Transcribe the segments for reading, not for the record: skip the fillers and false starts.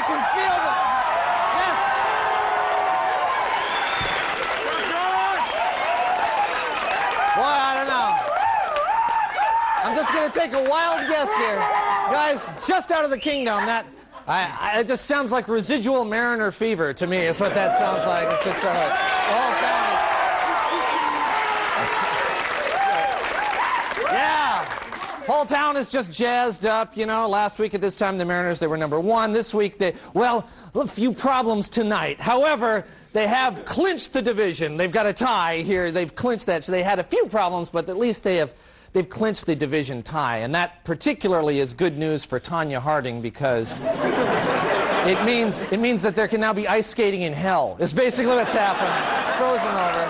can feel them. Yes. Boy, I don't know. I'm just going to take a wild guess here. Guys, just out of the kingdom, that... it just sounds like residual mariner fever to me. Is what that sounds like. It's just the whole town is... Yeah. Whole town is just jazzed up, you know. Last week at this time, the Mariners, they were #1. This week, well, a few problems tonight. However, they have clinched the division. They've got a tie here. They've clinched that. So they had a few problems, but at least they've clinched the division tie, and that particularly is good news for Tonya Harding because it means that there can now be ice skating in hell. It's basically what's happening. It's frozen over.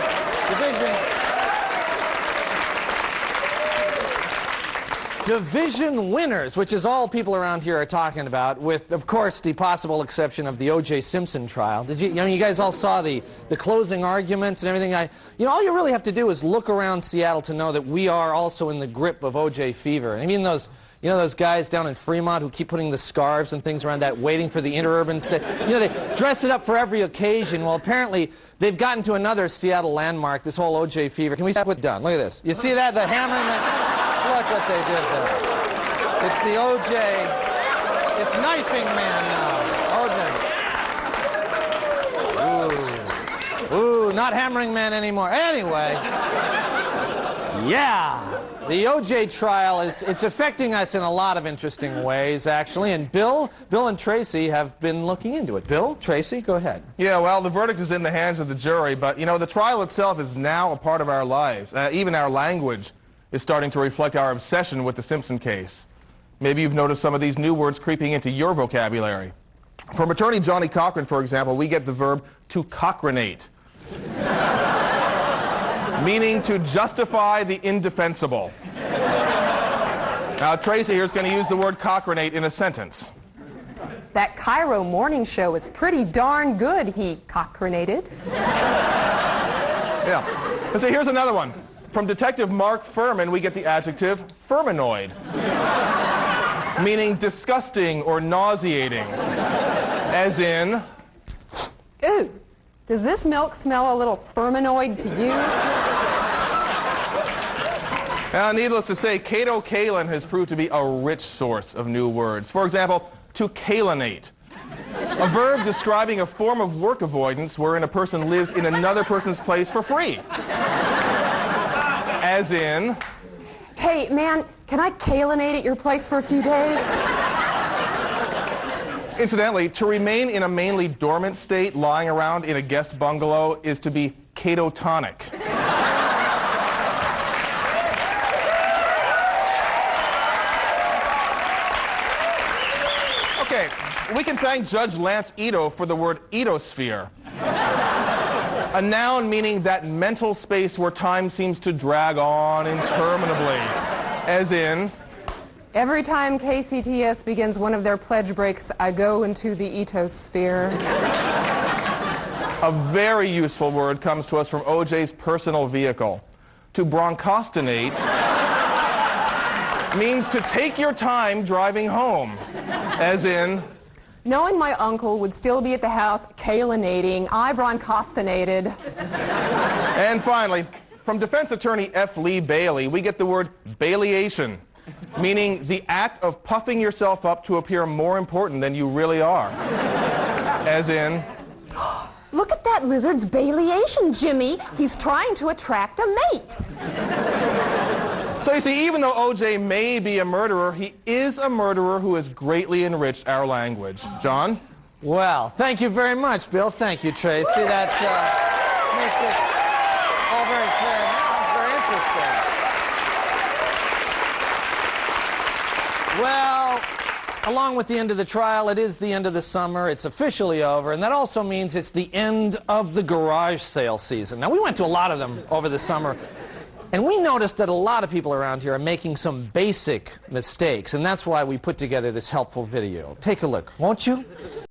Division winners, which is all people around here are talking about, with, of course, the possible exception of the O.J. Simpson trial. You guys all saw the closing arguments and everything. All you really have to do is look around Seattle to know that we are also in the grip of O.J. fever. And I mean those guys down in Fremont who keep putting the scarves and things around that, waiting for the interurban state. They dress it up for every occasion. Well, apparently, they've gotten to another Seattle landmark, this whole O.J. fever. Can we see what's done? Look at this. You see that? The hammering... Look what they did there. It's the O.J. It's knifing man now. O.J. Ooh, not hammering man anymore. Anyway, yeah. The O.J. trial it's affecting us in a lot of interesting ways, actually. And Bill and Tracey have been looking into it. Bill, Tracey, go ahead. Yeah, well, the verdict is in the hands of the jury, but, the trial itself is now a part of our lives. Even our language is starting to reflect our obsession with the Simpson case. Maybe you've noticed some of these new words creeping into your vocabulary. From attorney Johnny Cochran, for example, we get the verb to Cochranate, meaning to justify the indefensible. Now, Tracey here is going to use the word Cochranate in a sentence. That Cairo morning show is pretty darn good, he Cochranated. Yeah. So here's another one. From Detective Mark Fuhrman, we get the adjective Fuhrmanoid, meaning disgusting or nauseating, as in... Ooh, does this milk smell a little Fuhrmanoid to you? Now, needless to say, Kato Kaelin has proved to be a rich source of new words. For example, to Kaelinate, a verb describing a form of work avoidance wherein a person lives in another person's place for free. As in... Hey, man, can I Kaelinate at your place for a few days? Incidentally, to remain in a mainly dormant state, lying around in a guest bungalow, is to be catatonic. Okay, we can thank Judge Lance Ito for the word etosphere. A noun meaning that mental space where time seems to drag on interminably. As in... Every time KCTS begins one of their pledge breaks, I go into the etosphere. A very useful word comes to us from O.J.'s personal vehicle. To bronchostinate means to take your time driving home. As in... Knowing my uncle would still be at the house Kaelinating, I bronchostinated. And finally, from defense attorney F. Lee Bailey, we get the word Baileyation, meaning the act of puffing yourself up to appear more important than you really are. As in... Look at that lizard's Baileyation, Jimmy. He's trying to attract a mate. So you see, even though O.J. may be a murderer, he is a murderer who has greatly enriched our language. John? Well, thank you very much, Bill. Thank you, Tracey. That makes it all very clear now. It's very interesting. Well, along with the end of the trial, it is the end of the summer. It's officially over, and that also means it's the end of the garage sale season. Now, we went to a lot of them over the summer, and we noticed that a lot of people around here are making some basic mistakes, and that's why we put together this helpful video. Take a look, won't you?